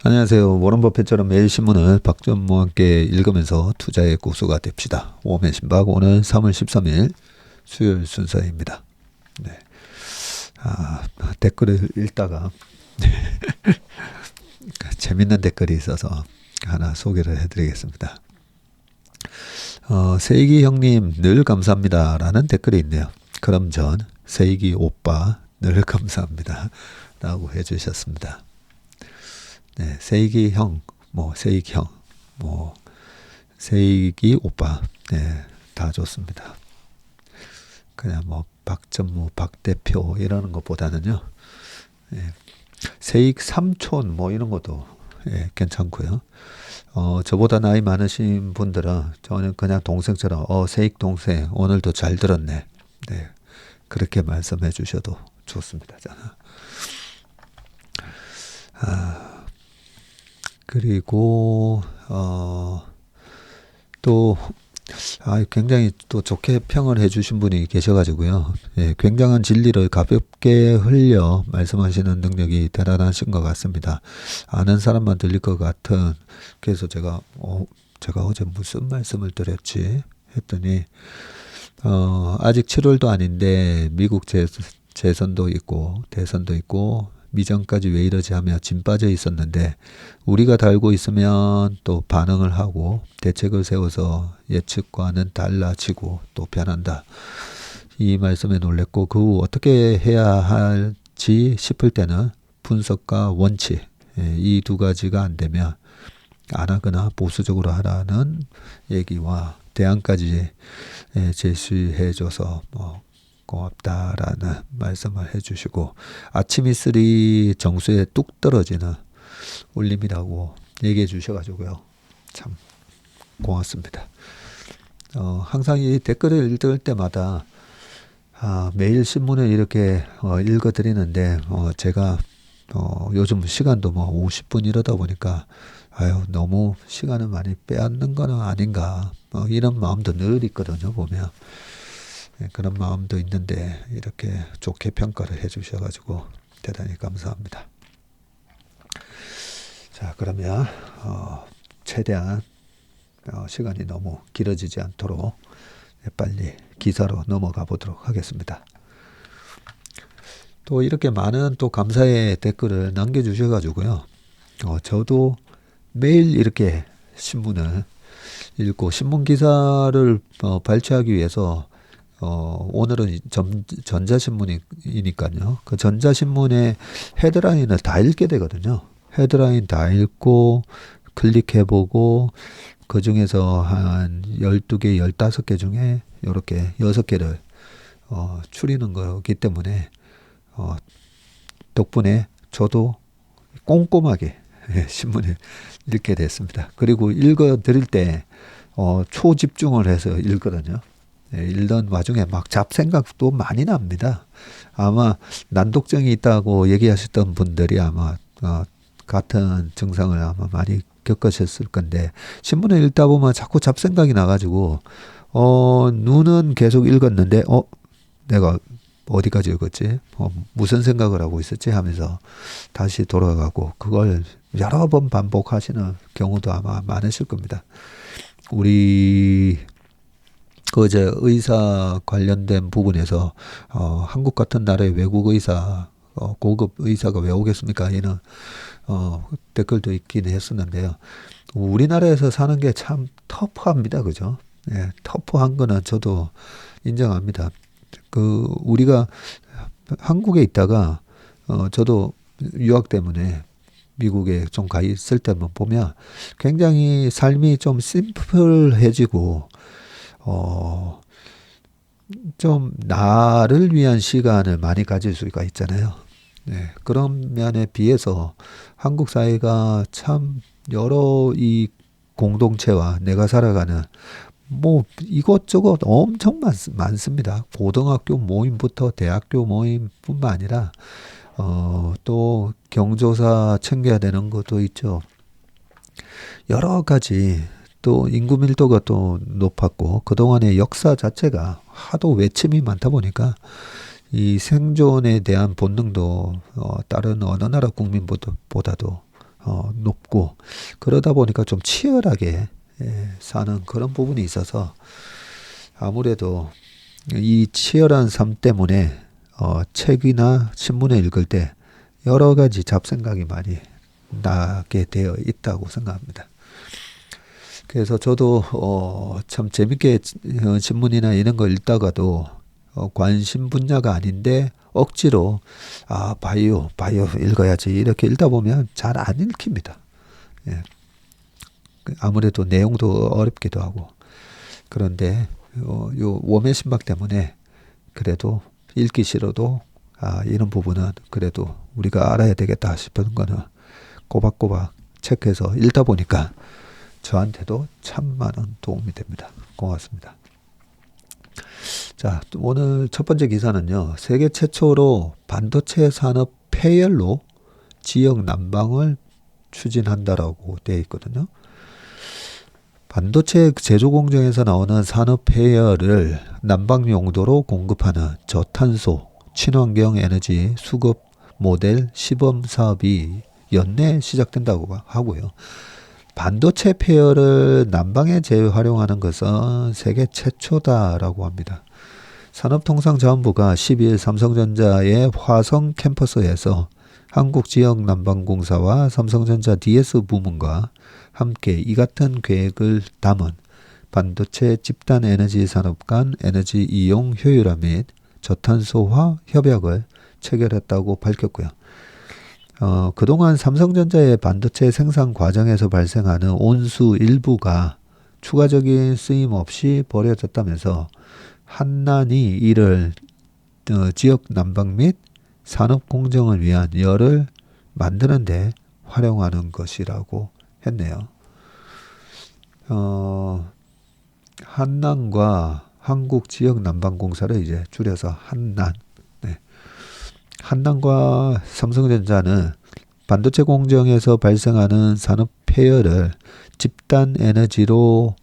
안녕하세요. 워런 버핏처럼 매일 신문을 박전무와 함께 읽으면서 투자의 고수가 됩시다. 오후의 신박 오늘 3월 13일 수요일 순서입니다. 네. 댓글을 읽다가 재밌는 댓글이 있어서 하나 소개를 해드리겠습니다. 세익이 형님 늘 감사합니다 라는 댓글이 있네요. 그럼 전 세익이 오빠 늘 감사합니다 라고 해주셨습니다. 네, 세익이 형, 세익 형, 세익이 오빠, 네, 다 좋습니다. 그냥 박전무, 박 대표 이러는 것보다는요, 세익 삼촌 이런 것도 괜찮고요. 저보다 나이 많으신 분들은 저는 그냥 동생처럼 세익 동생 오늘도 잘 들었네. 네, 그렇게 말씀해 주셔도 좋습니다. 저는. 그리고 또 굉장히 또 좋게 평을 해주신 분이 계셔가지고요. 굉장한 진리를 가볍게 흘려 말씀하시는 능력이 대단하신 것 같습니다. 아는 사람만 들릴 것 같은. 그래서 제가 어제 무슨 말씀을 드렸지 했더니 아직 7월도 아닌데 미국 재선도 있고 대선도 있고 미정까지 왜 이러지 하며 짐 빠져 있었는데 우리가 달고 있으면 또 반응을 하고 대책을 세워서 예측과는 달라지고 또 변한다. 이 말씀에 놀랬고 그 후 어떻게 해야 할지 싶을 때는 분석과 원칙 이 두 가지가 안 되면 안 하거나 보수적으로 하라는 얘기와 대안까지 제시해줘서 고맙다라는 말씀을 해주시고 아침 이슬이 정수에 뚝 떨어지는 울림이라고 얘기해 주셔가지고요. 참 고맙습니다. 항상 이 댓글을 읽을 때마다 매일 신문을 이렇게 읽어드리는데 제가 요즘 시간도 50분 이러다 보니까 너무 시간을 많이 빼앗는 건 아닌가 이런 마음도 늘 있거든요. 보면 그런 마음도 있는데 이렇게 좋게 평가를 해 주셔가지고 대단히 감사합니다. 자, 그러면 최대한 시간이 너무 길어지지 않도록 빨리 기사로 넘어가 보도록 하겠습니다. 또 이렇게 많은 또 감사의 댓글을 남겨주셔가지고요. 저도 매일 이렇게 신문을 읽고 신문 기사를 발췌하기 위해서 오늘은 전자신문이니까요. 그 전자신문의 헤드라인을 다 읽게 되거든요. 헤드라인 다 읽고 클릭해보고 그 중에서 한 12개, 15개 중에 이렇게 6개를 추리는 거기 때문에 덕분에 저도 꼼꼼하게 신문을 읽게 됐습니다. 그리고 읽어드릴 때 초집중을 해서 읽거든요. 읽던 와중에 막 잡생각도 많이 납니다. 아마 난독증이 있다고 얘기하셨던 분들이 아마 같은 증상을 아마 많이 겪으셨을 건데 신문을 읽다 보면 자꾸 잡생각이 나가지고 눈은 계속 읽었는데 내가 어디까지 읽었지? 무슨 생각을 하고 있었지? 하면서 다시 돌아가고 그걸 여러 번 반복하시는 경우도 아마 많으실 겁니다. 우리 이제 의사 관련된 부분에서 한국 같은 나라의 외국 의사 고급 의사가 왜 오겠습니까? 이런 댓글도 있긴 했었는데요. 우리나라에서 사는 게 참 터프합니다, 그죠? 네, 터프한 거는 저도 인정합니다. 우리가 한국에 있다가 저도 유학 때문에 미국에 좀 가 있을 때만 보면 굉장히 삶이 좀 심플해지고 좀 나를 위한 시간을 많이 가질 수가 있잖아요. 네, 그런 면에 비해서 한국 사회가 참 여러 이 공동체와 내가 살아가는 이것저것 엄청 많습니다. 고등학교 모임부터 대학교 모임뿐만 아니라 또 경조사 챙겨야 되는 것도 있죠. 여러 가지 또 인구 밀도가 또 높았고 그동안의 역사 자체가 하도 외침이 많다 보니까 이 생존에 대한 본능도 다른 어느 나라 국민보다도 높고 그러다 보니까 좀 치열하게 사는 그런 부분이 있어서 아무래도 이 치열한 삶 때문에 책이나 신문을 읽을 때 여러 가지 잡생각이 많이 나게 되어 있다고 생각합니다. 그래서 저도 참 재밌게 신문이나 이런 거 읽다가도 관심 분야가 아닌데 억지로 바이오 읽어야지 이렇게 읽다 보면 잘 안 읽힙니다. 예. 아무래도 내용도 어렵기도 하고 그런데 요 웜의 신박 때문에 그래도 읽기 싫어도 이런 부분은 그래도 우리가 알아야 되겠다 싶은 거는 꼬박꼬박 체크해서 읽다 보니까 저한테도 참 많은 도움이 됩니다. 고맙습니다. 자, 오늘 첫 번째 기사는요. 세계 최초로 반도체 산업 폐열로 지역 난방을 추진한다라고 되어 있거든요. 반도체 제조 공정에서 나오는 산업 폐열을 난방 용도로 공급하는 저탄소 친환경 에너지 수급 모델 시범 사업이 연내 시작된다고 하고요. 반도체 폐열을 난방에 재활용하는 것은 세계 최초다라고 합니다. 산업통상자원부가 12일 삼성전자의 화성 캠퍼스에서 한국지역난방공사와 삼성전자 DS 부문과 함께 이 같은 계획을 담은 반도체 집단 에너지 산업 간 에너지 이용 효율화 및 저탄소화 협약을 체결했다고 밝혔고요. 그동안 삼성전자의 반도체 생산 과정에서 발생하는 온수 일부가 추가적인 쓰임 없이 버려졌다면서 한난이 이를 지역 난방 및 산업 공정을 위한 열을 만드는 데 활용하는 것이라고 했네요. 한난과 한국지역난방공사를 이제 줄여서 한난. 네. 한난과 삼성전자는 반도체 공정에서 발생하는 산업 폐열을 집단 에너지로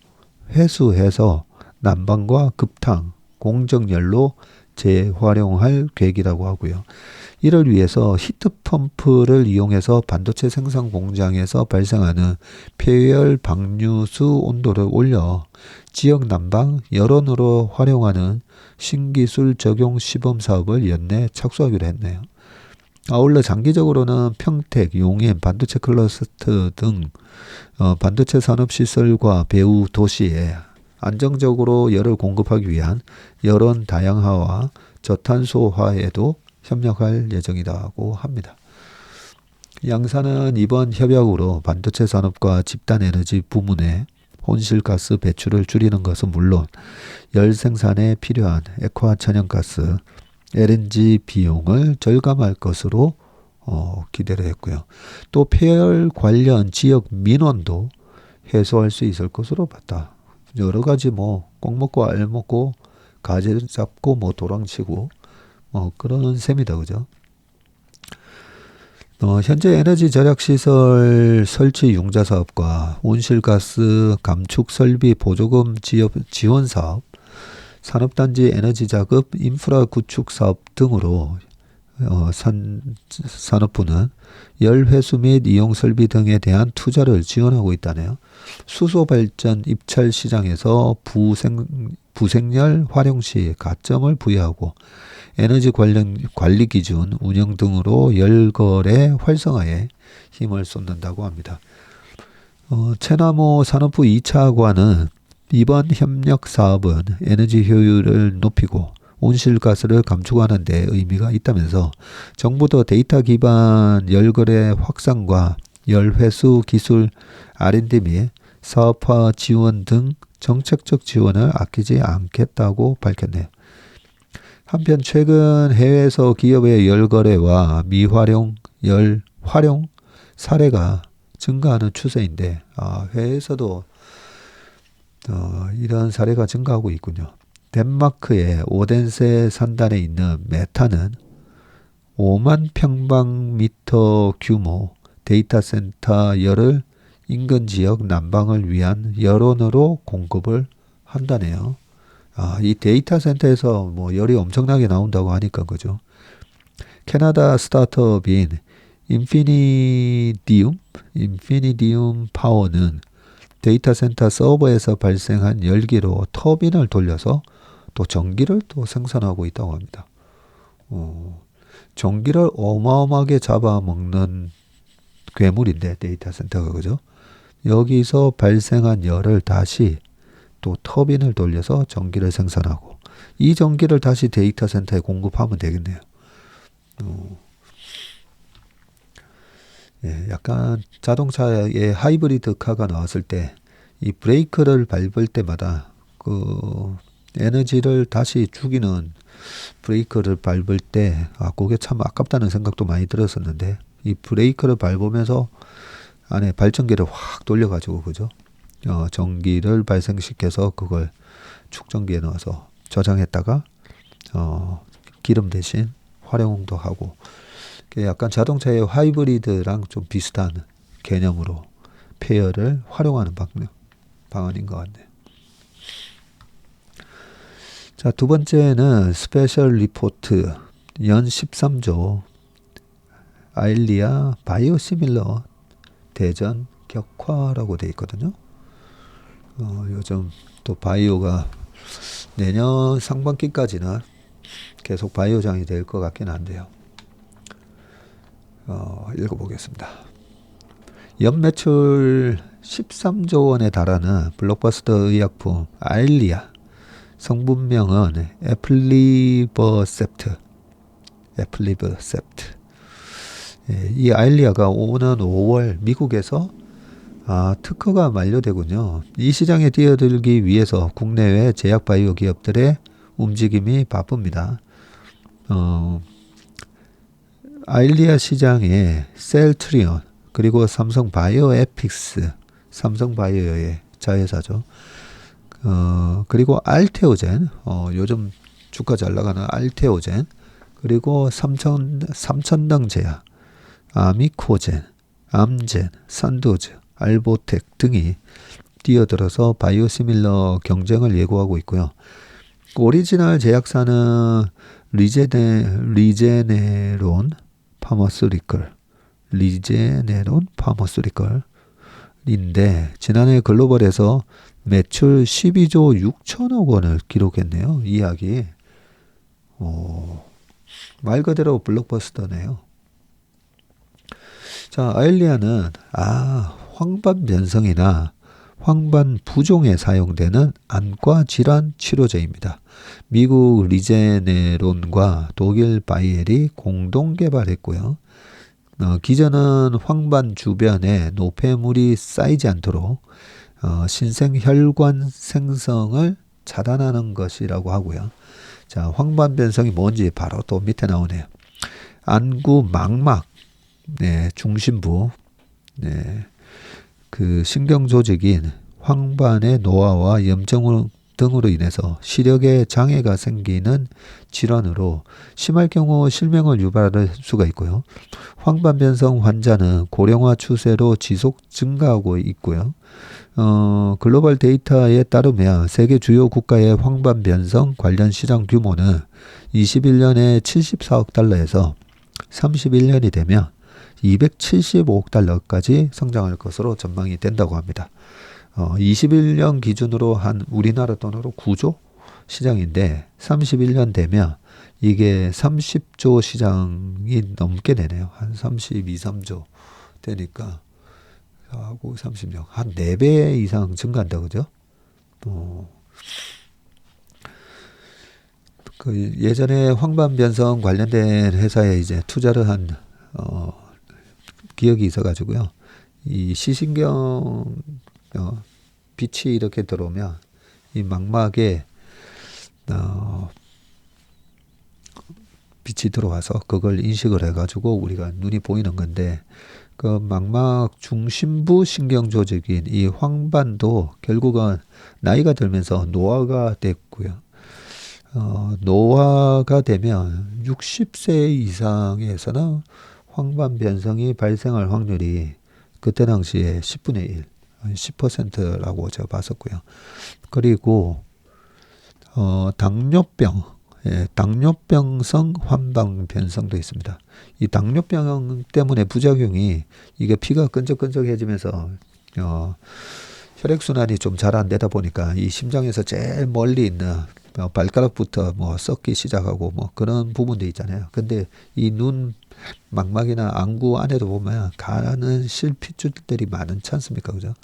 회수해서 난방과 급탕, 공정열로 재활용할 계획이라고 하고요. 이를 위해서 히트펌프를 이용해서 반도체 생산 공장에서 발생하는 폐열 방류수 온도를 올려 지역 난방 열원으로 활용하는 신기술 적용 시범 사업을 연내 착수하기로 했네요. 아울러 장기적으로는 평택, 용인, 반도체 클러스터 등 반도체 산업시설과 배후 도시에 안정적으로 열을 공급하기 위한 열원 다양화와 저탄소화에도 협력할 예정이라고 합니다. 양사는 이번 협약으로 반도체 산업과 집단에너지 부문의 온실가스 배출을 줄이는 것은 물론 열 생산에 필요한 액화 천연가스, LNG 비용을 절감할 것으로 기대를 했고요. 또 폐열 관련 지역 민원도 해소할 수 있을 것으로 봤다. 여러 가지 꼭 먹고 알 먹고 가재 잡고 도랑치고 그런 셈이다, 그죠? 현재 에너지 절약 시설 설치 융자 사업과 온실가스 감축 설비 보조금 지원 사업, 산업단지 에너지 자급 인프라 구축 사업 등으로 산업부는 열회수 및 이용 설비 등에 대한 투자를 지원하고 있다네요. 수소 발전 입찰 시장에서 부생열 활용 시 가점을 부여하고 에너지 관리 기준 운영 등으로 열거래 활성화에 힘을 쏟는다고 합니다. 최남호 산업부 2차관은 이번 협력 사업은 에너지 효율을 높이고 온실가스를 감축하는 데 의미가 있다면서 정부도 데이터 기반 열거래 확산과 열회수 기술 R&D 및 사업화 지원 등 정책적 지원을 아끼지 않겠다고 밝혔네요. 한편 최근 해외에서 기업의 열거래와 미활용, 열활용 사례가 증가하는 추세인데 해외에서도 이런 사례가 증가하고 있군요. 덴마크의 오덴세 산단에 있는 메타는 5만 평방미터 규모 데이터 센터 열을 인근 지역 난방을 위한 열원으로 공급을 한다네요. 이 데이터 센터에서 열이 엄청나게 나온다고 하니까 그죠. 캐나다 스타트업인 인피니디움 파워는 데이터 센터 서버에서 발생한 열기로 터빈을 돌려서 또 전기를 또 생산하고 있다고 합니다. 전기를 어마어마하게 잡아먹는 괴물인데 데이터 센터가 그죠? 여기서 발생한 열을 다시 또 터빈을 돌려서 전기를 생산하고 이 전기를 다시 데이터 센터에 공급하면 되겠네요. 예, 약간 자동차에 하이브리드 카가 나왔을 때 이 브레이크를 밟을 때마다 그 에너지를 다시 죽이는 브레이크를 밟을 때 그게 참 아깝다는 생각도 많이 들었었는데 이 브레이크를 밟으면서 안에 발전기를 확 돌려가지고 그죠? 전기를 발생시켜서 그걸 축전기에 넣어서 저장했다가 기름 대신 활용도 하고 약간 자동차의 하이브리드랑 좀 비슷한 개념으로 폐열을 활용하는 방안인 것 같네요. 자, 두 번째는 스페셜 리포트 연 13조 아일리아 바이오시밀러 대전 격화라고 되어 있거든요. 요즘 또 바이오가 내년 상반기까지는 계속 바이오장이 될 것 같긴 한데요. 읽어보겠습니다. 연매출 13조 원에 달하는 블록버스터 의약품 아일리아, 성분명은 에플리버셉트. 예, 이 아일리아가 오는 5월 미국에서 특허가 만료되군요. 이 시장에 뛰어들기 위해서 국내외 제약 바이오 기업들의 움직임이 바쁩니다. 아일리아 시장에 셀트리온 그리고 삼성 바이오에픽스, 삼성 바이오의 자회사죠. 그리고 알테오젠, 요즘 주가 잘 나가는 알테오젠, 그리고 삼천당 제약, 아미코젠, 암젠, 산도즈, 알보텍 등이 뛰어들어서 바이오시밀러 경쟁을 예고하고 있고요. 오리지널 제약사는 리제네론 파머스리컬인데 지난해 글로벌에서 매출 12조 6천억 원을 기록했네요. 이 이야기. 말 그대로 블록버스터네요. 자, 아일리아는 황반 변성이나 황반 부종에 사용되는 안과 질환 치료제입니다. 미국 리제네론과 독일 바이엘이 공동 개발했고요. 기전은 황반 주변에 노폐물이 쌓이지 않도록 신생 혈관 생성을 차단하는 것이라고 하고요. 자, 황반 변성이 뭔지 바로 또 밑에 나오네요. 안구 망막, 네, 중심부, 네, 그 신경 조직인 황반의 노화와 염증 등으로 인해서 시력에 장애가 생기는 질환으로 심할 경우 실명을 유발할 수가 있고요. 황반 변성 환자는 고령화 추세로 지속 증가하고 있고요. 글로벌 데이터에 따르면 세계 주요 국가의 황반 변성 관련 시장 규모는 21년에 74억 달러에서 31년이 되면 275억 달러까지 성장할 것으로 전망이 된다고 합니다. 21년 기준으로 한 우리나라 돈으로 9조 시장인데 31년 되면 이게 30조 시장이 넘게 되네요. 한 32, 3조 되니까 하고 36, 한 4배 이상 증가한다 그죠? 그 예전에 황반 변성 관련된 회사에 이제 투자를 한 기억이 있어가지고요. 이 시신경 빛이 이렇게 들어오면 이 망막에 빛이 들어와서 그걸 인식을 해가지고 우리가 눈이 보이는 건데 그 망막 중심부 신경 조직인 이 황반도 결국은 나이가 들면서 노화가 됐고요. 노화가 되면 60세 이상에서는 황반 변성이 발생할 확률이 그때 당시에 10분의 1, 10%라고 제가 봤었고요. 그리고 당뇨병, 당뇨병성 환방 변성도 있습니다. 이 당뇨병 때문에 부작용이 이게 피가 끈적끈적해지면서 혈액순환이 좀 잘 안 되다 보니까 이 심장에서 제일 멀리 있는 발가락부터 뭐 썩기 시작하고 뭐 그런 부분도 있잖아요. 근데 이 눈 망막이나 안구 안에도 보면 가는 실핏줄들이 많지 않습니까? 그죠?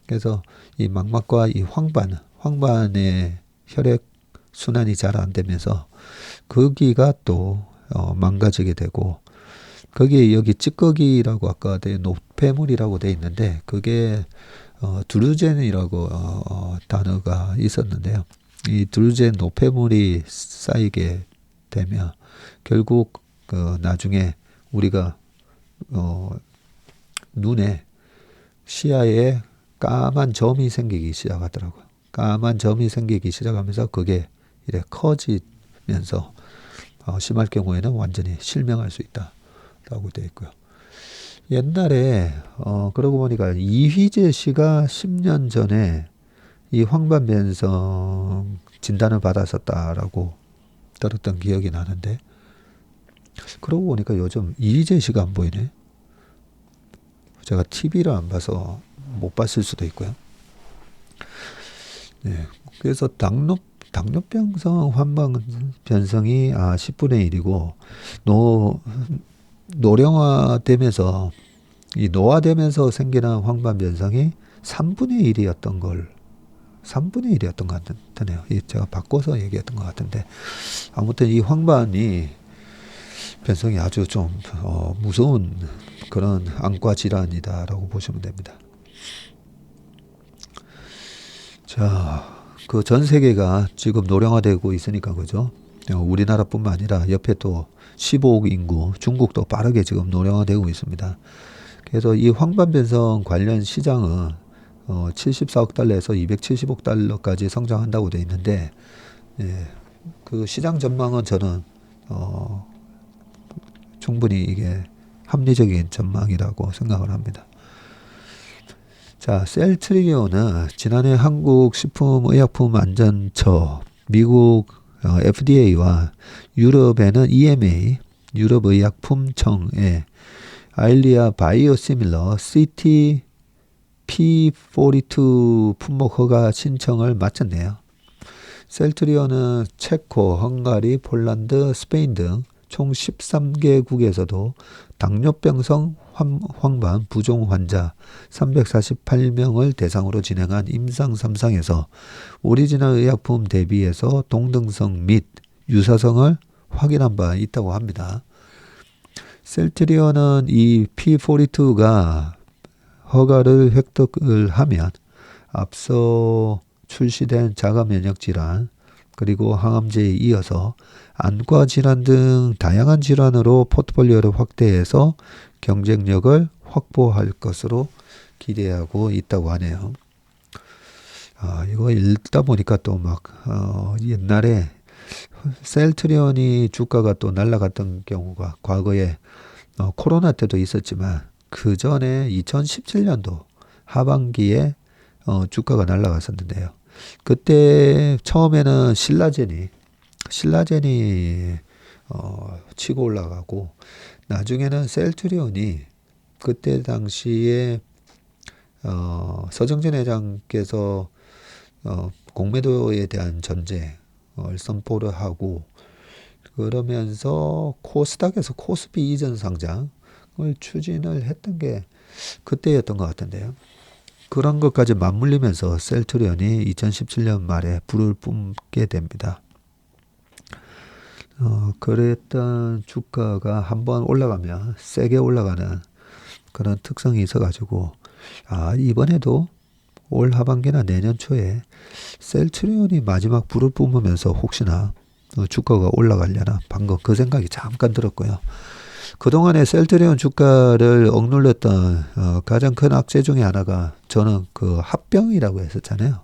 그래서 이 망막과 이 황반의 혈액 순환이 잘 안 되면서 거기가 또 망가지게 되고 거기에 여기 찌꺼기라고 아까 노폐물이라고 돼 있는데 그게 드루젠이라고 단어가 있었는데요. 이 드루젠 노폐물이 쌓이게 되면 결국 나중에 우리가 눈에 시야에 까만 점이 생기기 시작하더라고요. 까만 점이 생기기 시작하면서 그게 이래 커지면서 심할 경우에는 완전히 실명할 수 있다라고 되어 있고요. 옛날에 그러고 보니까 이휘재 씨가 10년 전에 이 황반변성 진단을 받았었다라고 들었던 기억이 나는데 그러고 보니까 요즘 이휘재 씨가 안 보이네. 제가 TV를 안 봐서 못 봤을 수도 있고요. 네, 그래서 당뇨병성 환방변성이 10분의 1이고 노령화되면서 이 노화되면서 생기는 황반변성이 3분의 1이었던 것 같네요. 제가 바꿔서 얘기했던 것 같은데 아무튼 이 황반이 변성이 아주 좀 무서운 그런 안과 질환이다라고 보시면 됩니다. 자, 그 전 세계가 지금 노령화되고 있으니까 그죠? 우리나라뿐만 아니라 옆에 또 15억 인구 중국도 빠르게 지금 노령화되고 있습니다. 그래서 이 황반변성 관련 시장은 74억 달러에서 270억 달러까지 성장한다고 되어 있는데 그 시장 전망은 저는 충분히 이게 합리적인 전망이라고 생각을 합니다. 자, 셀트리온은 지난해 한국식품의약품안전처, 미국 FDA와 유럽에는 EMA, 유럽의약품청에 아일리아 바이오시밀러 CT P42 품목 허가 신청을 마쳤네요. 셀트리온은 체코, 헝가리, 폴란드, 스페인 등 총 13개국에서도 당뇨병성 황반 부종 환자 348명을 대상으로 진행한 임상 3상에서 오리지널 의약품 대비해서 동등성 및 유사성을 확인한 바 있다고 합니다. 셀트리온은 이 P42가 허가를 획득을 하면 앞서 출시된 자가 면역 질환 그리고 항암제에 이어서 안과 질환 등 다양한 질환으로 포트폴리오를 확대해서 경쟁력을 확보할 것으로 기대하고 있다고 하네요. 이거 읽다 보니까 또 막 옛날에 셀트리온이 주가가 또 날아갔던 경우가 과거에 코로나 때도 있었지만 그 전에 2017년도 하반기에 주가가 날아갔었는데요. 그때 처음에는 신라젠이 치고 올라가고 나중에는 셀트리온이 그때 당시에 서정진 회장께서 공매도에 대한 전쟁을 선포를 하고 그러면서 코스닥에서 코스피 이전 상장을 추진을 했던 게 그때였던 것 같은데요. 그런 것까지 맞물리면서 셀트리온이 2017년 말에 불을 뿜게 됩니다. 그랬던 주가가 한번 올라가면 세게 올라가는 그런 특성이 있어가지고 이번에도 올 하반기나 내년 초에 셀트리온이 마지막 불을 뿜으면서 혹시나 주가가 올라가려나 방금 그 생각이 잠깐 들었고요. 그동안에 셀트리온 주가를 억눌렀던 가장 큰 악재 중에 하나가 저는 그 합병이라고 했었잖아요.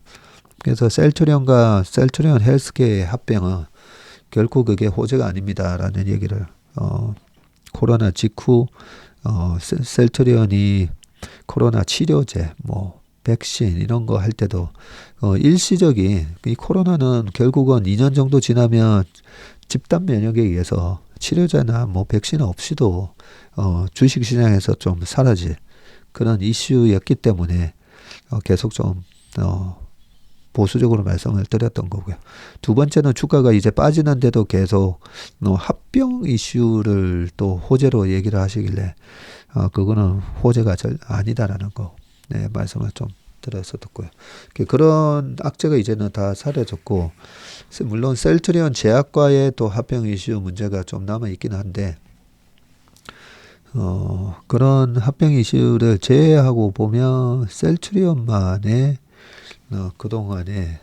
그래서 셀트리온과 셀트리온 헬스케어의 합병은 결코 그게 호재가 아닙니다라는 얘기를 코로나 직후 셀트리온이 코로나 치료제 백신 이런 거 할 때도 일시적인 이 코로나는 결국은 2년 정도 지나면 집단 면역에 의해서 치료제나 뭐 백신 없이도 주식 시장에서 좀 사라질 그런 이슈였기 때문에 계속 좀 보수적으로 말씀을 드렸던 거고요. 두 번째는 주가가 이제 빠지는데도 계속 합병 이슈를 또 호재로 얘기를 하시길래 그거는 호재가 아니다라는 거 네, 말씀을 좀 들어서 듣고요. 그런 악재가 이제는 다 사라졌고 물론 셀트리온 제약과의 또 합병 이슈 문제가 좀 남아 있긴 한데 그런 합병 이슈를 제외하고 보면 셀트리온만의 그동안에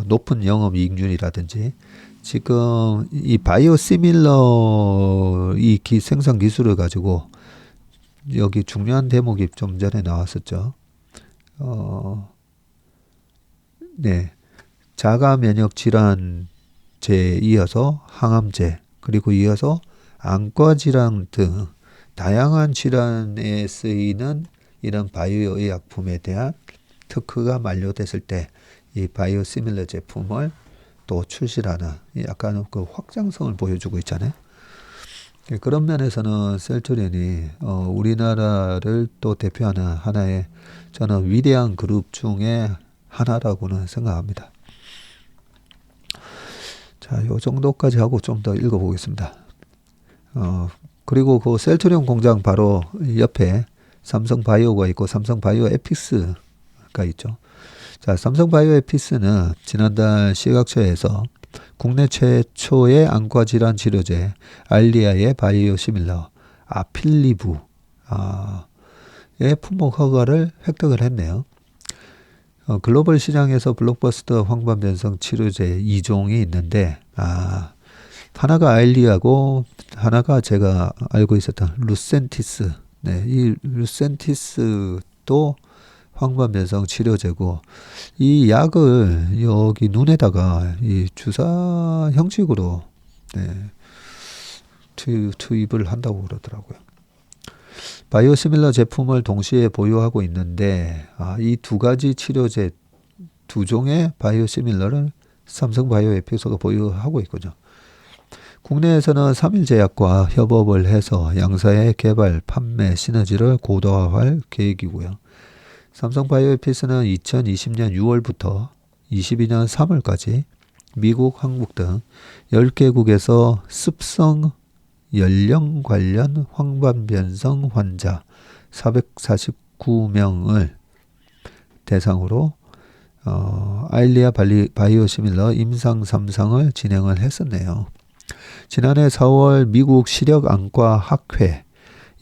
높은 영업 이익률이라든지 지금 이 바이오시밀러 이 생산 기술을 가지고 여기 중요한 대목이 좀 전에 나왔었죠. 네. 자가 면역 질환제에 이어서 항암제 그리고 이어서 안과 질환 등 다양한 질환에 쓰이는 이런 바이오 의약품에 대한 특허가 만료됐을 때 이 바이오시밀러 제품을 또 출시하는 약간 그 확장성을 보여주고 있잖아요. 그런 면에서는 셀트리온이 우리나라를 또 대표하는 하나의 저는 위대한 그룹 중에 하나라고는 생각합니다. 자, 요 정도까지 하고 좀 더 읽어보겠습니다. 그리고 그 셀트리온 공장 바로 옆에 삼성바이오가 있고 삼성바이오 에픽스가 있죠. 자, 삼성바이오 에픽스는 지난달 시각처에서 국내 최초의 안과 질환 치료제 알리아의 바이오시밀러 아필리브의 품목 허가를 획득을 했네요. 글로벌 시장에서 블록버스터 황반변성 치료제 2종이 있는데 하나가 알리아고 하나가 제가 알고 있었던 루센티스. 네, 이 루센티스도 황반변성 치료제고 이 약을 여기 눈에다가 이 주사 형식으로 네, 투입을 한다고 그러더라고요. 바이오시밀러 제품을 동시에 보유하고 있는데 이 두 가지 치료제 두 종의 바이오시밀러를 삼성바이오 에픽스가 보유하고 있군요. 국내에서는 삼일제약과 협업을 해서 양사의 개발, 판매 시너지를 고도화할 계획이고요. 삼성바이오에픽스는 2020년 6월부터 22년 3월까지 미국, 한국 등 10개국에서 습성 연령 관련 황반변성 환자 449명을 대상으로 아일리아 바이오시밀러 임상 3상을 진행을 했었네요. 지난해 4월 미국 시력안과 학회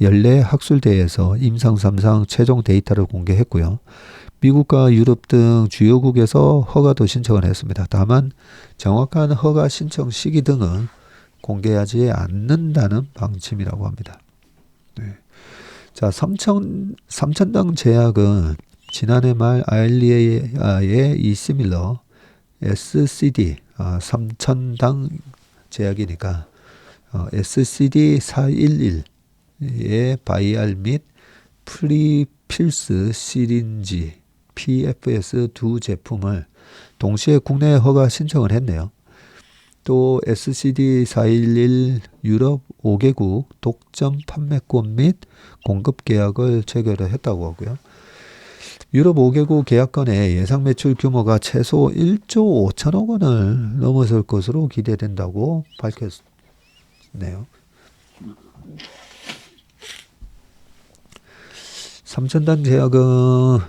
연례 학술대회에서 임상 3상 최종 데이터를 공개했고요. 미국과 유럽 등 주요국에서 허가도 신청을 했습니다. 다만 정확한 허가 신청 시기 등은 공개하지 않는다는 방침이라고 합니다. 네. 자, 삼천당 제약은 지난해 말 아일리아의 이 시밀러 SCD 삼천당 제약이니까 SCD-411의 바이알 및 프리필스 시린지 PFS 두 제품을 동시에 국내에 허가 신청을 했네요. 또 SCD-411 유럽 5개국 독점 판매권 및 공급 계약을 체결을 했다고 하고요. 유럽 5개국 계약권의 예상 매출 규모가 최소 1조 5천억 원을 넘어설 것으로 기대된다고 밝혔네요. 삼천당 제약은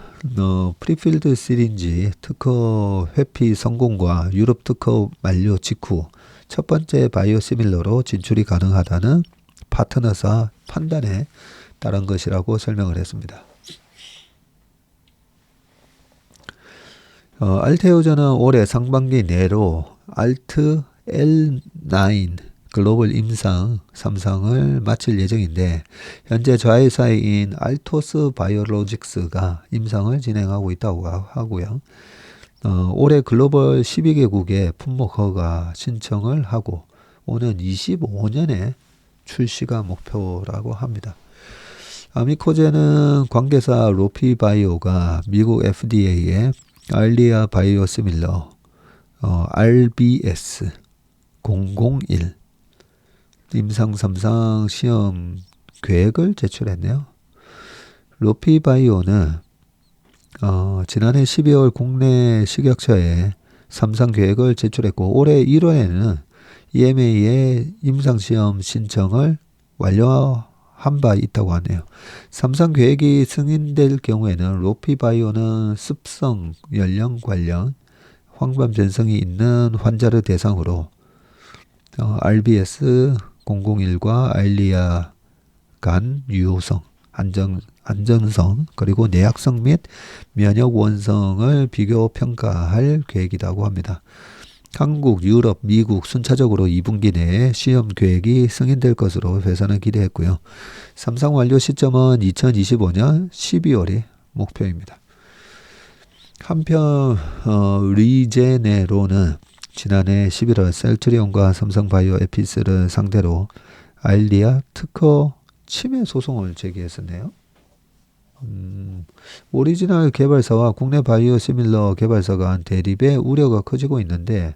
프리필드 시린지 특허 회피 성공과 유럽 특허 만료 직후 첫 번째 바이오시밀러로 진출이 가능하다는 파트너사 판단에 따른 것이라고 설명을 했습니다. 알테오전은 올해 상반기 내로 알트 L9 글로벌 임상 3상을 마칠 예정인데 현재 자회사인 알토스 바이오로직스가 임상을 진행하고 있다고 하고요. 올해 글로벌 12개국에 품목 허가 신청을 하고 오는 25년에 출시가 목표라고 합니다. 아미코제는 관계사 로피바이오가 미국 FDA에 알리아 바이오시밀러 RBS 001 임상 3상 시험 계획을 제출했네요. 로피바이오는 지난해 12월 국내 식약처에 3상 계획을 제출했고 올해 1월에는 EMA에 임상시험 신청을 완료한 바 있다고 하네요. 3상 계획이 승인될 경우에는 로피바이오는 습성 연령 관련 황반 변성이 있는 환자를 대상으로 RBS 001과 알리아 간 유효성, 안전성, 그리고 내약성 및 면역 원성을 비교 평가할 계획이라고 합니다. 한국, 유럽, 미국 순차적으로 2분기 내에 시험 계획이 승인될 것으로 회사는 기대했고요. 3상 완료 시점은 2025년 12월이 목표입니다. 한편 리제네로는 지난해 11월 셀트리온과 삼성바이오 에피스를 상대로 알리아 특허 침해 소송을 제기했었네요. 오리지널 개발사와 국내 바이오시밀러 개발사 간 대립의 우려가 커지고 있는데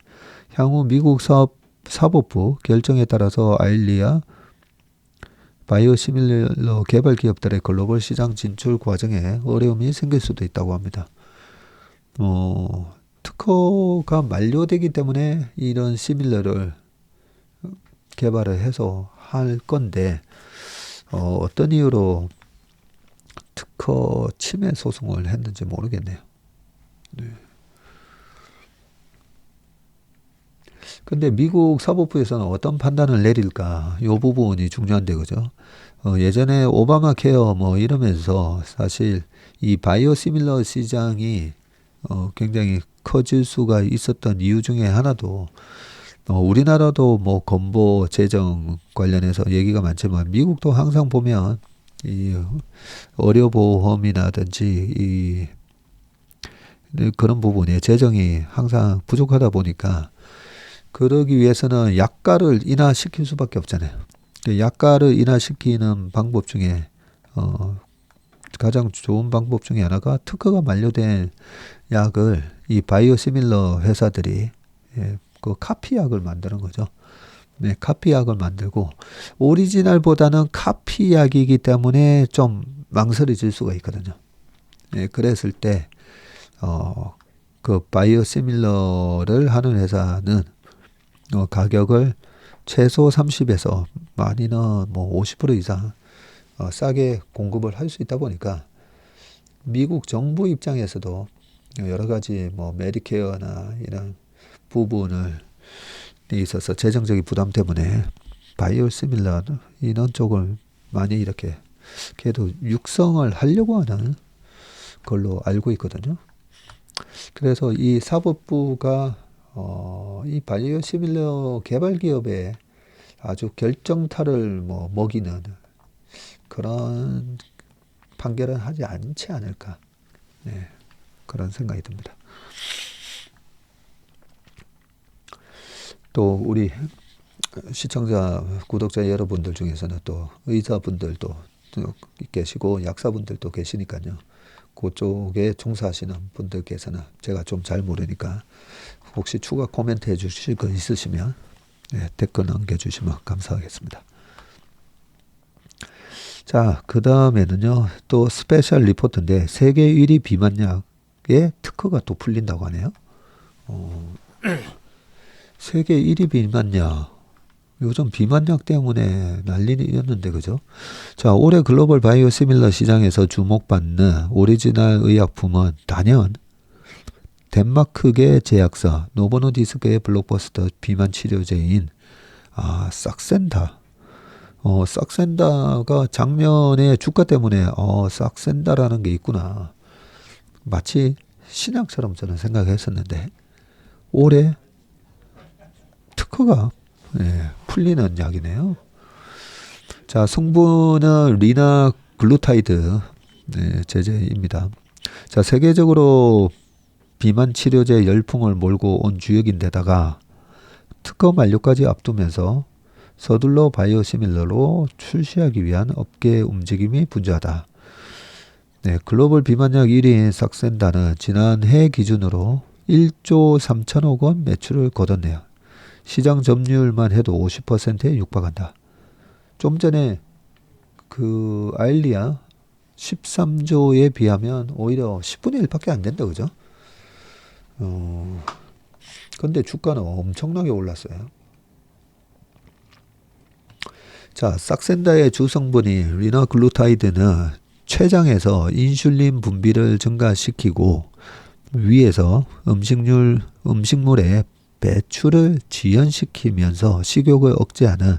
향후 미국 사법부 결정에 따라서 알리아 바이오시밀러 개발 기업들의 글로벌 시장 진출 과정에 어려움이 생길 수도 있다고 합니다. 특허가 만료되기 때문에 이런 시밀러를 개발을 해서 할 건데 어떤 이유로 특허 침해 소송을 했는지 모르겠네요. 네. 근데 미국 사법부에서는 어떤 판단을 내릴까? 이 부분이 중요한데, 그죠? 예전에 오바마 케어 이러면서 사실 이 바이오시밀러 시장이 굉장히 커질 수가 있었던 이유 중에 하나도 우리나라도 건보 재정 관련해서 얘기가 많지만 미국도 항상 보면 이 의료보험이라든지 그런 부분에 재정이 항상 부족하다 보니까 그러기 위해서는 약가를 인하시킬 수밖에 없잖아요. 약가를 인하시키는 방법 중에 가장 좋은 방법 중에 하나가 특허가 만료된 약을 이 바이오시밀러 회사들이 그 카피약을 만드는 거죠. 네, 카피약을 만들고 오리지널보다는 카피약이기 때문에 좀 망설여질 수가 있거든요. 네, 그랬을 때 그 바이오시밀러를 하는 회사는 가격을 최소 30에서 많이는 50% 이상 싸게 공급을 할 수 있다 보니까 미국 정부 입장에서도 여러 가지 메디케어나 이런 부분을 있어서 재정적인 부담 때문에 바이오시밀러 이런 쪽을 많이 이렇게 걔도 육성을 하려고 하는 걸로 알고 있거든요. 그래서 이 사법부가 이 바이오시밀러 개발 기업에 아주 결정타를 먹이는 그런 판결은 하지 않지 않을까. 네, 그런 생각이 듭니다. 또 우리 시청자, 구독자 여러분들 중에서는 또 의사분들도 계시고 약사분들도 계시니까요. 그쪽에 종사하시는 분들께서는 제가 좀 잘 모르니까 혹시 추가 코멘트 해주실 거 있으시면 댓글 남겨주시면 감사하겠습니다. 자, 그 다음에는요, 또 스페셜 리포트인데 세계 1위 비만약의 특허가 또 풀린다고 하네요. 세계 1위 비만약. 요즘 비만약 때문에 난리였는데, 그죠? 자, 올해 글로벌 바이오시밀러 시장에서 주목받는 오리지널 의약품은 단연 덴마크계 제약사 노보노디스크의 블록버스터 비만 치료제인 싹센다. 싹센다가 작년에 주가 때문에 싹센다라는 게 있구나. 마치 신약처럼 저는 생각했었는데 올해 특허가 풀리는 약이네요. 자, 성분은 리나글루타이드 제제입니다. 자, 세계적으로 비만 치료제 열풍을 몰고 온 주역인데다가 특허 만료까지 앞두면서 서둘러 바이오시밀러로 출시하기 위한 업계 움직임이 분주하다. 네, 글로벌 비만약 1위인 삭센다는 지난해 기준으로 1조 3천억 원 매출을 거뒀네요. 시장 점유율만 해도 50%에 육박한다. 좀 전에 그 아일리아 13조에 비하면 오히려 10분의 1밖에 안 된다, 그죠? 근데 주가는 엄청나게 올랐어요. 자, 삭센다의 주성분이 리나글루타이드는 췌장에서 인슐린 분비를 증가시키고 위에서 음식물의 배출을 지연시키면서 식욕을 억제하는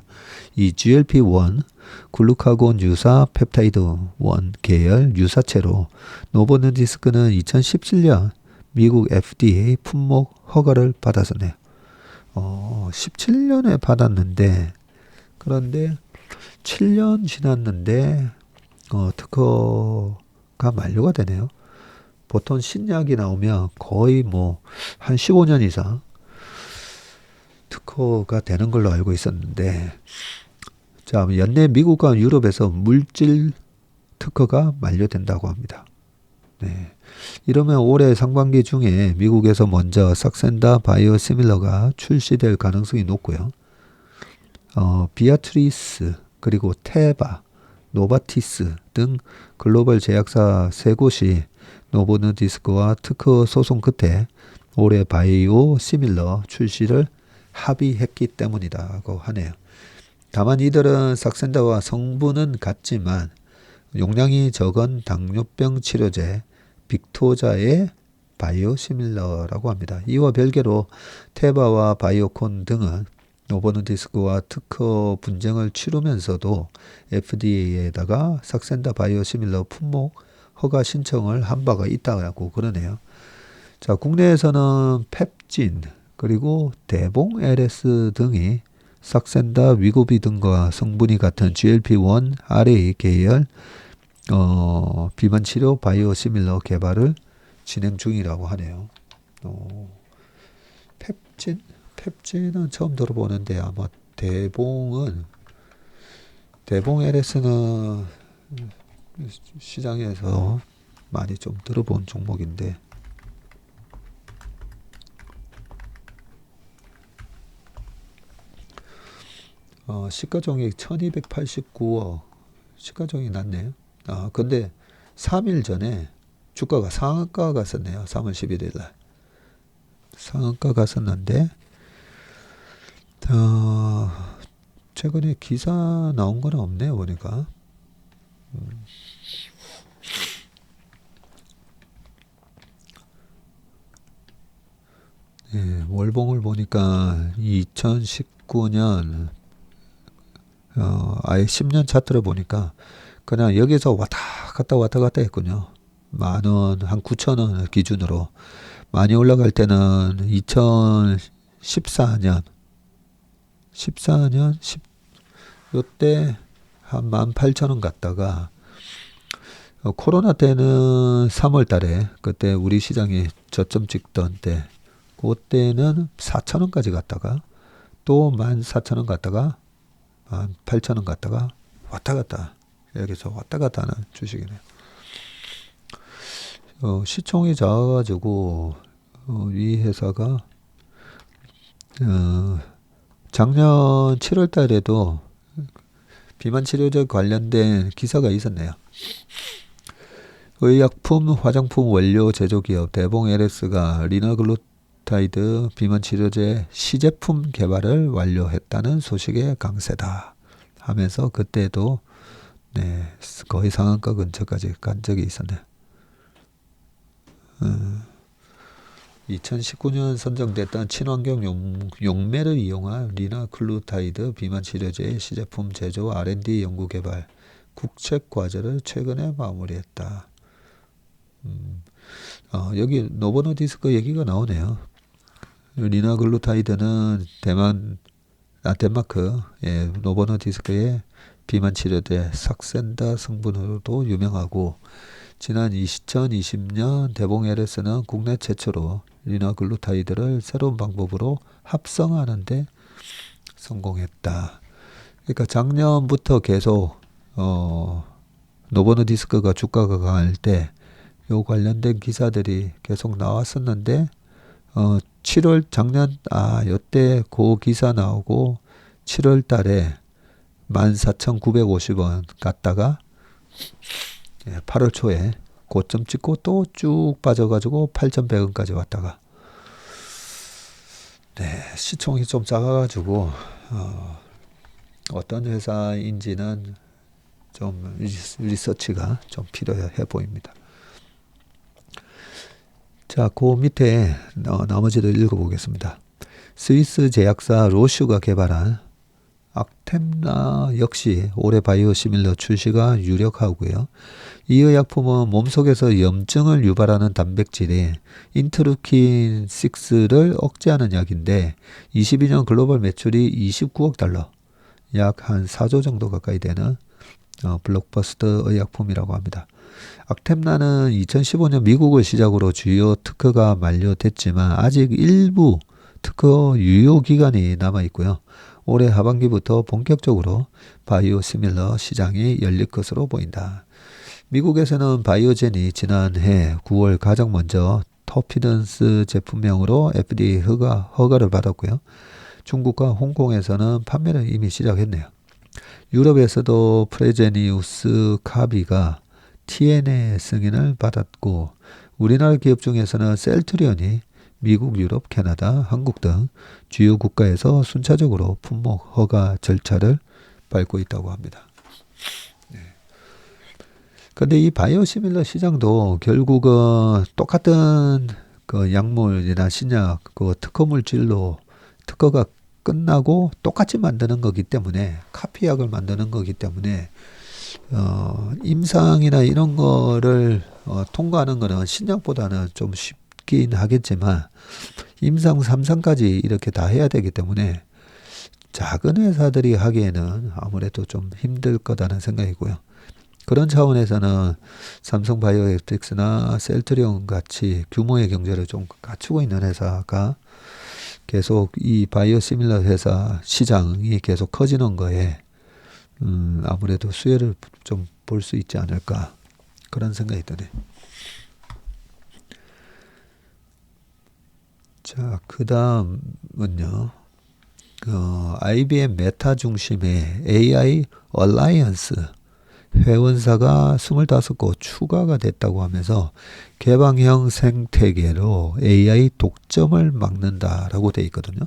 이 GLP-1 글루카곤 유사 펩타이드 1 계열 유사체로 노보노디스크는 2017년 미국 FDA 품목 허가를 받았었네요. 17년에 받았는데 그런데 7년 지났는데 특허가 만료가 되네요. 보통 신약이 나오면 거의 뭐 한 15년 이상 특허가 되는 걸로 알고 있었는데, 자, 연내 미국과 유럽에서 물질 특허가 만료된다고 합니다. 네. 이러면 올해 상반기 중에 미국에서 먼저 삭센다 바이오시밀러가 출시될 가능성이 높고요. 비아트리스 그리고 테바, 노바티스 등 글로벌 제약사 세 곳이 노보노디스크와 특허 소송 끝에 올해 바이오시밀러 출시를 합의했기 때문이라고 하네요. 다만 이들은 삭센다와 성분은 같지만 용량이 적은 당뇨병 치료제 빅토자의 바이오시밀러라고 합니다. 이와 별개로 테바와 바이오콘 등은 노보노디스크와 특허 분쟁을 치르면서도 FDA에다가 삭센다 바이오시밀러 품목 허가 신청을 한 바가 있다고 그러네요. 자, 국내에서는 펩진 그리고 대봉 LS 등이 삭센다 위고비 등과 성분이 같은 GLP-1 RA 계열 비만 치료 바이오시밀러 개발을 진행 중이라고 하네요. 펩진은 처음 들어보는데 아마 대봉 LS는 시장에서 많이 좀 들어본 종목인데 시가총액 1289억 시가총액이 낮네요. 근데 3일 전에 주가가 상한가 갔었네요. 3월 11일 날 상한가 갔었는데 최근에 기사 나온 건 없네요. 보니까 예, 월봉을 보니까 2019년 아예 10년 차트를 보니까 그냥 여기서 왔다 갔다 했군요. 만원, 한 9천원 기준으로 많이 올라갈 때는 2014년 요때 한 18,000원 갔다가 코로나 때는 3월 달에 그때 우리 시장이 저점 찍던 때 그때는 4,000원까지 갔다가 또 14,000원 갔다가 8,000원 갔다가 왔다 갔다 여기서 왔다 갔다 하는 주식이네요. 시총이 작아가지고 이 회사가 작년 7월 달에도 비만 치료제 관련된 기사가 있었네요. 의약품, 화장품 원료 제조기업 대봉 LS가 리나글루타이드 비만 치료제 시제품 개발을 완료했다는 소식에 강세다 하면서 그때도 네, 거의 상한가 근처까지 간 적이 있었네요. 2019년 선정됐던 친환경 용매를 이용한 리나글루타이드 비만 치료제의 시제품 제조 R&D 연구개발 국책 과제를 최근에 마무리했다. 여기 노보노디스크 얘기가 나오네요. 리나글루타이드는 덴마크 노보노디스크의 비만 치료제 삭센다 성분으로도 유명하고 지난 2020년 대봉 LS는 국내 최초로 리나글루타이드를 새로운 방법으로 합성하는 데 성공했다. 그러니까 작년부터 계속 노버노디스크가 주가가 강할 때 요 관련된 기사들이 계속 나왔었는데 7월 작년 요때 그 기사 나오고 7월 달에 14,950원 갔다가 8월 초에 고점 찍고 또 쭉 빠져가지고 8,100원까지 왔다가 시총이 좀 작아가지고 어떤 회사인지는 좀 리서치가 좀 필요해 보입니다. 자, 그 밑에 나머지도 읽어보겠습니다. 스위스 제약사 로슈가 개발한 악템나 역시 올해 바이오시밀러 출시가 유력하고요. 이 의약품은 몸속에서 염증을 유발하는 단백질인 인터루킨 6를 억제하는 약인데 22년 글로벌 매출이 29억 달러, 약 한 4조 정도 가까이 되는 블록버스터 의약품이라고 합니다. 악템나는 2015년 미국을 시작으로 주요 특허가 만료됐지만 아직 일부 특허 유효 기간이 남아 있고요. 올해 하반기부터 본격적으로 바이오시밀러 시장이 열릴 것으로 보인다. 미국에서는 바이오젠이 지난해 9월 가장 먼저 터피던스 제품명으로 FDA 허가를 받았고요. 중국과 홍콩에서는 판매를 이미 시작했네요. 유럽에서도 프레제니우스 카비가 TNA 승인을 받았고 우리나라 기업 중에서는 셀트리온이 미국, 유럽, 캐나다, 한국 등 주요 국가에서 순차적으로 품목 허가 절차를 밟고 있다고 합니다. 그런데 이 바이오시밀러 시장도 결국은 똑같은 그 약물이나 신약 그 특허 물질로 특허가 끝나고 똑같이 만드는 거기 때문에 카피약을 만드는 거기 때문에 임상이나 이런 거를 통과하는 거는 신약보다는 좀 쉽긴 하겠지만 임상 3상까지 이렇게 다 해야 되기 때문에 작은 회사들이 하기에는 아무래도 좀 힘들 거다는 생각이고요. 그런 차원에서는 삼성바이오로직스나 셀트리온 같이 규모의 경제를 좀 갖추고 있는 회사가 계속 이 바이오시밀러 회사 시장이 계속 커지는 거에 아무래도 수혜를 좀 볼 수 있지 않을까 그런 생각이 드네. 자, 그 다음은요. IBM 메타 중심의 AI 얼라이언스 회원사가 25곳 추가가 됐다고 하면서 개방형 생태계로 AI 독점을 막는다라고 돼 있거든요.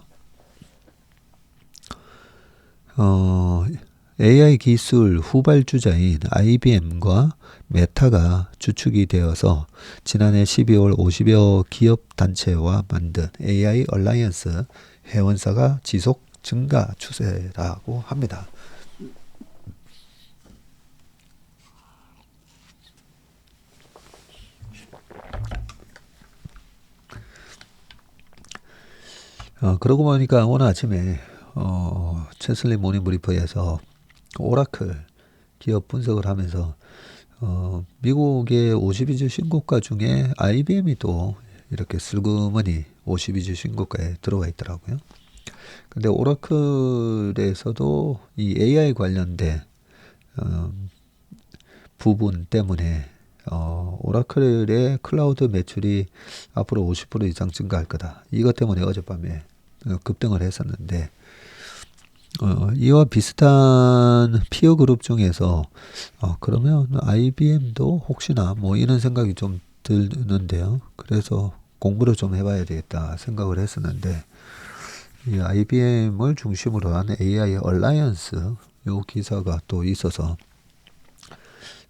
AI 기술 후발주자인 IBM과 메타가 주축이 되어서 지난해 12월 50여 기업 단체와 만든 AI 얼라이언스 회원사가 지속 증가 추세라고 합니다. 그러고 보니까 오늘 아침에 채슬리 모닝 브리프에서 오라클 기업 분석을 하면서 미국의 52주 신고가 중에 IBM이 또 이렇게 슬그머니 52주 신고가에 들어와 있더라고요. 근데 오라클에서도 이 AI 관련된 부분 때문에 오라클의 클라우드 매출이 앞으로 50% 이상 증가할 거다. 이것 때문에 어젯밤에 급등을 했었는데 이와 비슷한 피어 그룹 중에서 그러면 IBM도 혹시나 뭐 이런 생각이 좀 드는데요. 그래서 공부를 좀 해봐야 되겠다 생각을 했었는데 이 IBM을 중심으로 한 AI 얼라이언스 요 기사가 또 있어서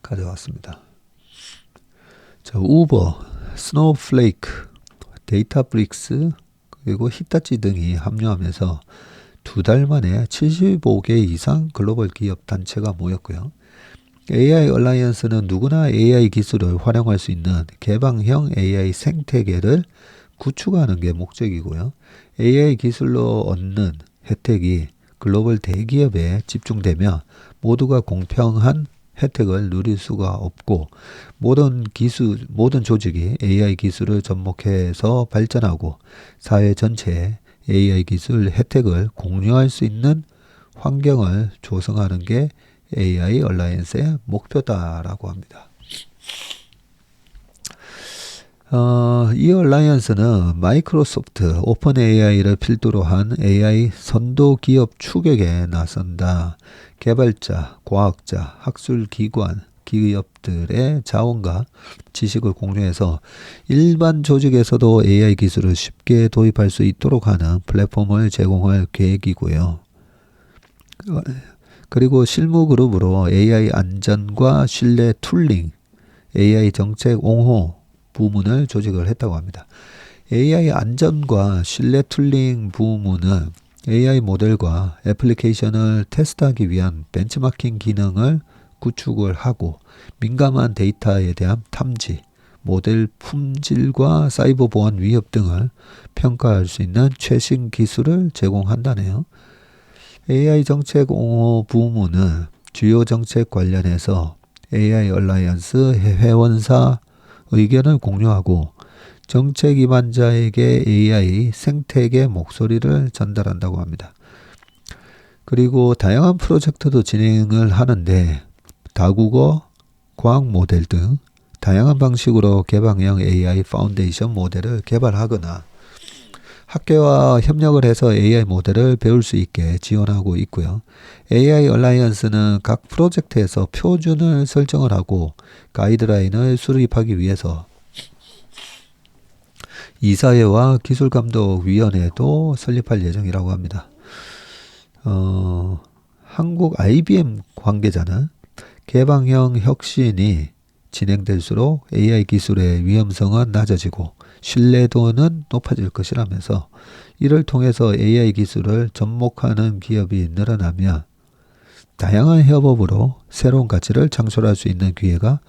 가져왔습니다. 자, 우버, 스노우플레이크, 데이터브릭스 그리고 히타치 등이 합류하면서 2달 만에 75개 이상 글로벌 기업 단체가 모였고요. AI 얼라이언스는 누구나 AI 기술을 활용할 수 있는 개방형 AI 생태계를 구축하는 게 목적이고요. AI 기술로 얻는 혜택이 글로벌 대기업에 집중되면 모두가 공평한 혜택을 누릴 수가 없고 모든 조직이 AI 기술을 접목해서 발전하고 사회 전체에 AI 기술 혜택을 공유할 수 있는 환경을 조성하는 게 AI 얼라이언스의 목표다라고 합니다. 이 얼라이언스는 마이크로소프트, 오픈 AI를 필두로 한 AI 선도 기업 추격에 나선다. 개발자, 과학자, 학술기관, 기업들의 자원과 지식을 공유해서 일반 조직에서도 AI 기술을 쉽게 도입할 수 있도록 하는 플랫폼을 제공할 계획이고요. 그리고 실무 그룹으로 AI 안전과 신뢰 툴링, AI 정책 옹호 부문을 조직을 했다고 합니다. AI 안전과 신뢰 툴링 부문은 AI 모델과 애플리케이션을 테스트하기 위한 벤치마킹 기능을 구축을 하고 민감한 데이터에 대한 탐지, 모델 품질과 사이버 보안 위협 등을 평가할 수 있는 최신 기술을 제공한다네요. AI 정책 옹호 부문은 주요 정책 관련해서 AI 얼라이언스 회원사 의견을 공유하고 정책 기반자에게 AI 생태계 목소리를 전달한다고 합니다. 그리고 다양한 프로젝트도 진행을 하는데 다국어, 과학 모델 등 다양한 방식으로 개방형 AI 파운데이션 모델을 개발하거나 학교와 협력을 해서 AI 모델을 배울 수 있게 지원하고 있고요. AI 얼라이언스는 각 프로젝트에서 표준을 설정을 하고 가이드라인을 수립하기 위해서 이사회와 기술감독위원회도 설립할 예정이라고 합니다. 한국 IBM 관계자는 개방형 혁신이 진행될수록 AI 기술의 위험성은 낮아지고 신뢰도는 높아질 것이라면서 이를 통해서 AI 기술을 접목하는 기업이 늘어나면 다양한 협업으로 새로운 가치를 창출할 수 있는 기회가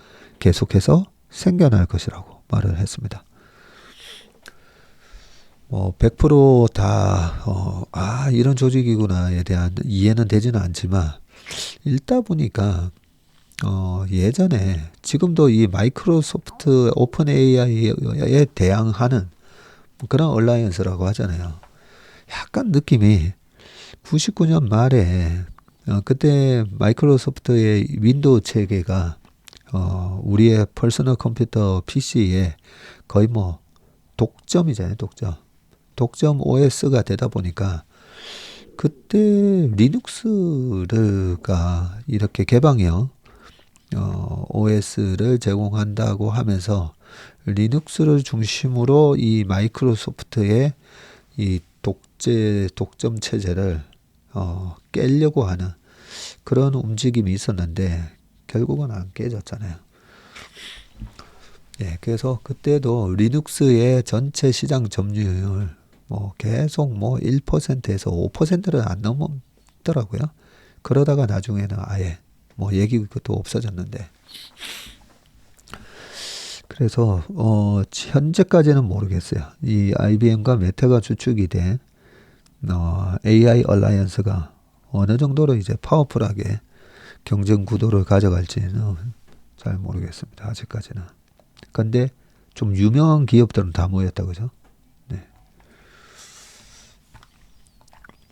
계속해서 생겨날 것이라고 말을 했습니다. 100% 이런 조직이구나에 대한 이해는 되지는 않지만 읽다 보니까 예전에 지금도 이 마이크로소프트 오픈 AI에 대항하는 그런 얼라이언스라고 하잖아요. 약간 느낌이 99년 말에 그때 마이크로소프트의 윈도우 체계가 우리의 퍼스널 컴퓨터 PC에 거의 뭐 독점이잖아요. 독점 OS가 되다 보니까 그때 리눅스가 이렇게 개방형 OS를 제공한다고 하면서 리눅스를 중심으로 이 마이크로소프트의 이 독점 체제를 깨려고 하는 그런 움직임이 있었는데 결국은 안 깨졌잖아요. 예, 그래서 그때도 리눅스의 전체 시장 점유율 계속 1%에서 5%를 안 넘더라고요. 그러다가 나중에는 아예 얘기도 없어졌는데. 그래서 현재까지는 모르겠어요. 이 IBM과 메타가 주축이 된 AI 얼라이언스가 어느 정도로 이제 파워풀하게 경쟁 구도를 가져갈지는 잘 모르겠습니다. 아직까지는. 근데 좀 유명한 기업들은 다 모였다 그죠? 네.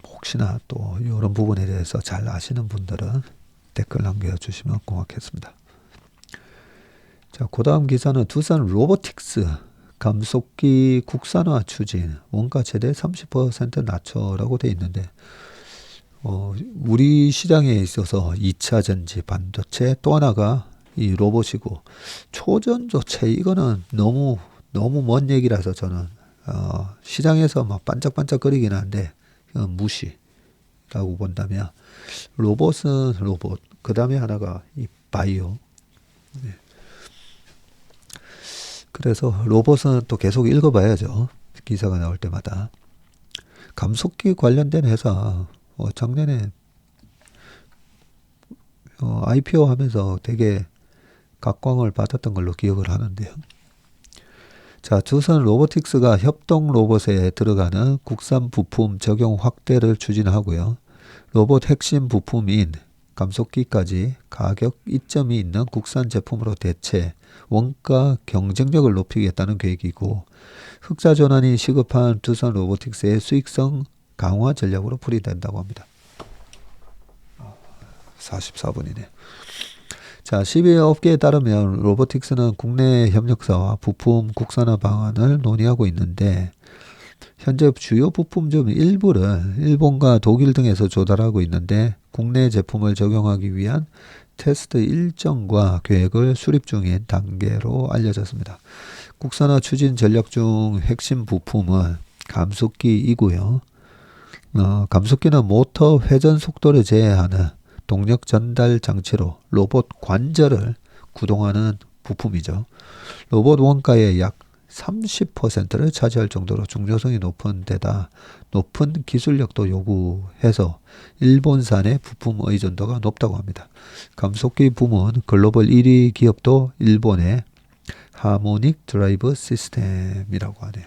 혹시나 또 이런 부분에 대해서 잘 아시는 분들은 댓글 남겨주시면 고맙겠습니다. 자, 그 다음 기사는 두산 로보틱스 감속기 국산화 추진 원가 최대 30% 낮춰라고 돼 있는데 우리 시장에 있어서 2차 전지 반도체 또 하나가 이 로봇이고 초전도체 이거는 너무 먼 얘기라서 저는 시장에서 막 반짝반짝거리긴 한데 무시라고 본다면 로봇은 로봇 그 다음에 하나가 이 바이오. 네. 그래서 로봇은 또 계속 읽어봐야죠. 기사가 나올 때마다. 감속기 관련된 회사 작년에 IPO 하면서 되게 각광을 받았던 걸로 기억을 하는데요. 자, 두산 로보틱스가 협동 로봇에 들어가는 국산 부품 적용 확대를 추진하고요. 로봇 핵심 부품인 감속기까지 가격 이점이 있는 국산 제품으로 대체 원가 경쟁력을 높이겠다는 계획이고 흑자 전환이 시급한 두산 로보틱스의 수익성 강화 전략으로 풀이된다고 합니다. 44분이네. 자, 12회 업계에 따르면 로보틱스는 국내 협력사와 부품 국산화 방안을 논의하고 있는데 현재 주요 부품점 일부를 일본과 독일 등에서 조달하고 있는데 국내 제품을 적용하기 위한 테스트 일정과 계획을 수립 중인 단계로 알려졌습니다. 국산화 추진 전략 중 핵심 부품은 감속기이고요. 감속기는 모터 회전 속도를 제어하는 동력 전달 장치로 로봇 관절을 구동하는 부품이죠. 로봇 원가의 약 30%를 차지할 정도로 중요성이 높은 데다 높은 기술력도 요구해서 일본산의 부품 의존도가 높다고 합니다. 감속기 부문 글로벌 1위 기업도 일본의 하모닉 드라이브 시스템이라고 하네요.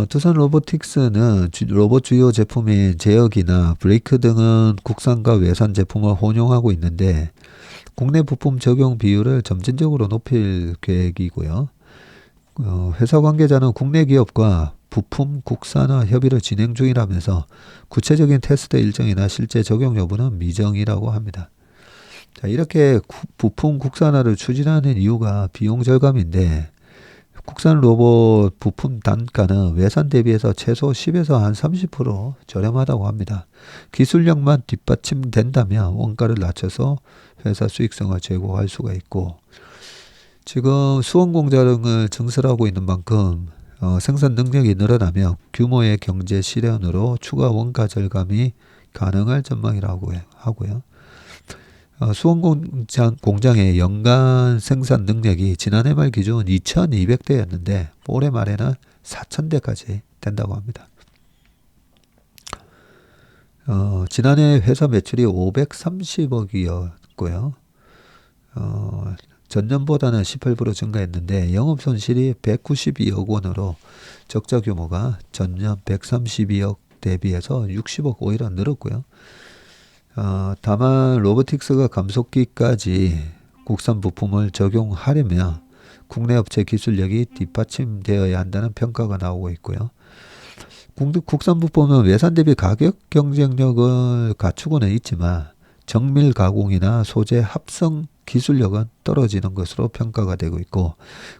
두산 로보틱스는 로봇 주요 제품인 제어기나 브레이크 등은 국산과 외산 제품을 혼용하고 있는데 국내 부품 적용 비율을 점진적으로 높일 계획이고요. 회사 관계자는 국내 기업과 부품 국산화 협의를 진행 중이라면서 구체적인 테스트 일정이나 실제 적용 여부는 미정이라고 합니다. 자, 이렇게 부품 국산화를 추진하는 이유가 비용 절감인데 국산 로봇 부품 단가는 외산 대비해서 최소 10에서 한 30% 저렴하다고 합니다. 기술력만 뒷받침된다면 원가를 낮춰서 회사 수익성을 제고할 수가 있고 지금 수원 공장을 증설하고 있는 만큼 생산 능력이 늘어나면 규모의 경제 실현으로 추가 원가 절감이 가능할 전망이라고 하고요. 수원 공장의 연간 생산 능력이 지난해 말 기준 2,200대였는데 올해 말에는 4,000대까지 된다고 합니다. 지난해 회사 매출이 530억이었고요. 전년보다는 18% 증가했는데 영업손실이 192억 원으로 적자 규모가 전년 132억 대비해서 60억 오히려 늘었고요. 다만 로보틱스가 감속기까지 국산 부품을 적용하려면 국내 업체 기술력이 뒷받침되어야 한다는 평가가 나오고 있고요. 국산 부품은 외산 대비 가격 경쟁력을 갖추고는 있지만 정밀 가공이나 소재 합성 기술력은 떨어지는 것으로 평가가 되고 있고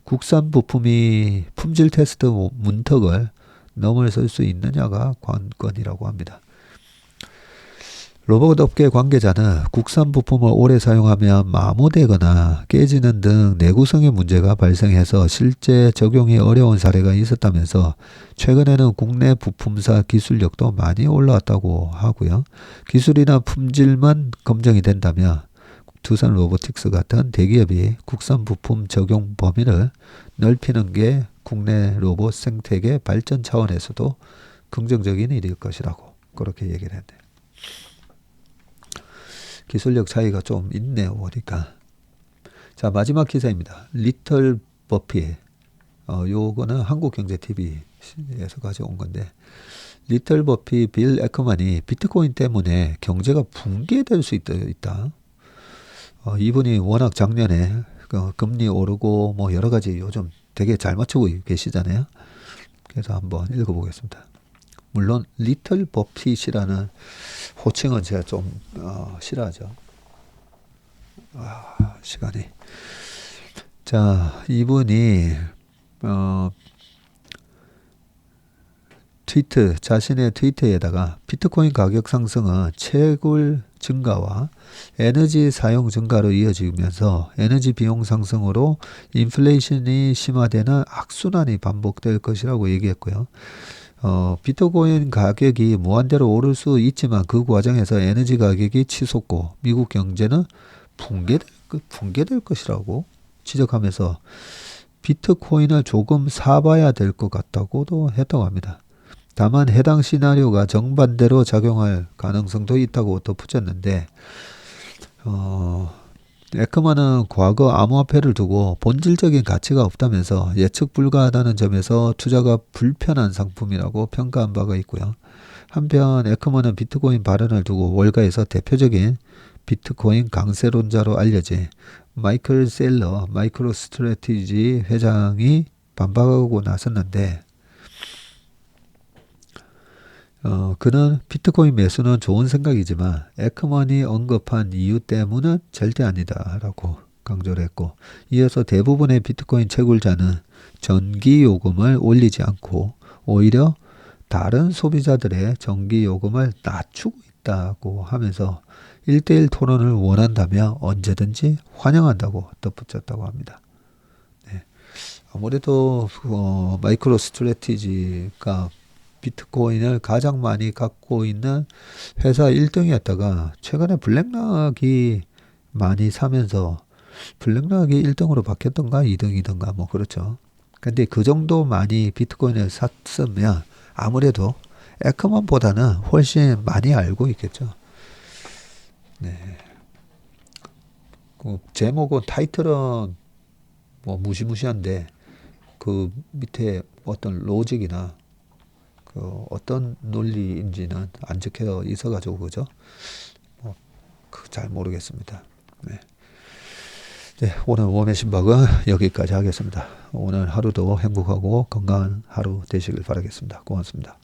국산 부품이 품질 테스트 문턱을 넘어설 수 있느냐가 관건이라고 합니다. 로봇 업계 관계자는 국산 부품을 오래 사용하면 마모되거나 깨지는 등 내구성의 문제가 발생해서 실제 적용이 어려운 사례가 있었다면서 최근에는 국내 부품사 기술력도 많이 올라왔다고 하고요. 기술이나 품질만 검증이 된다면 두산 로보틱스 같은 대기업이 국산 부품 적용 범위를 넓히는 게 국내 로봇 생태계 발전 차원에서도 긍정적인 일일 것이라고 그렇게 얘기를 했네요. 기술력 차이가 좀 있네요, 보니까. 자, 마지막 기사입니다. 리틀 버피. 요거는 한국경제TV에서 가져온 건데, 리틀 버피 빌 에커만이 비트코인 때문에 경제가 붕괴될 수 있다. 이분이 워낙 작년에 금리 오르고 뭐 여러 가지 요즘 되게 잘 맞추고 계시잖아요. 그래서 한번 읽어보겠습니다. 물론 리틀 버핏이라는 호칭은 제가 좀 싫어하죠. 시간이. 자, 이분이 자신의 트위터에다가 비트코인 가격 상승은 채굴 증가와 에너지 사용 증가로 이어지면서 에너지 비용 상승으로 인플레이션이 심화되는 악순환이 반복될 것이라고 얘기했고요. 비트코인 가격이 무한대로 오를 수 있지만 그 과정에서 에너지 가격이 치솟고 미국 경제는 붕괴될 것이라고 지적하면서 비트코인을 조금 사봐야 될 것 같다고도 했다고 합니다. 다만 해당 시나리오가 정반대로 작용할 가능성도 있다고 덧붙였는데 에크만은 과거 암호화폐를 두고 본질적인 가치가 없다면서 예측 불가하다는 점에서 투자가 불편한 상품이라고 평가한 바가 있고요. 한편 에크만은 비트코인 발언을 두고 월가에서 대표적인 비트코인 강세론자로 알려진 마이클 셀러 마이크로 스트래티지 회장이 반박하고 나섰는데 그는 비트코인 매수는 좋은 생각이지만 에크먼이 언급한 이유 때문은 절대 아니다라고 강조를 했고, 이어서 대부분의 비트코인 채굴자는 전기 요금을 올리지 않고 오히려 다른 소비자들의 전기 요금을 낮추고 있다고 하면서 1대1 토론을 원한다면 언제든지 환영한다고 덧붙였다고 합니다. 네. 아무래도 마이크로 스트래티지가 비트코인을 가장 많이 갖고 있는 회사 1등이었다가 최근에 블랙락이 많이 사면서 블랙락이 1등으로 바뀌었던가 2등이던가 뭐 그렇죠. 근데 그 정도 많이 비트코인을 샀으면 아무래도 에크먼보다는 훨씬 많이 알고 있겠죠. 네. 그 제목은 타이틀은 뭐 무시무시한데 그 밑에 어떤 로직이나 그 어떤 논리인지는 안 적혀 있어가지고 그죠? 뭐 잘 모르겠습니다. 네. 네, 오늘 웜의 신박은 여기까지 하겠습니다. 오늘 하루도 행복하고 건강한 하루 되시길 바라겠습니다. 고맙습니다.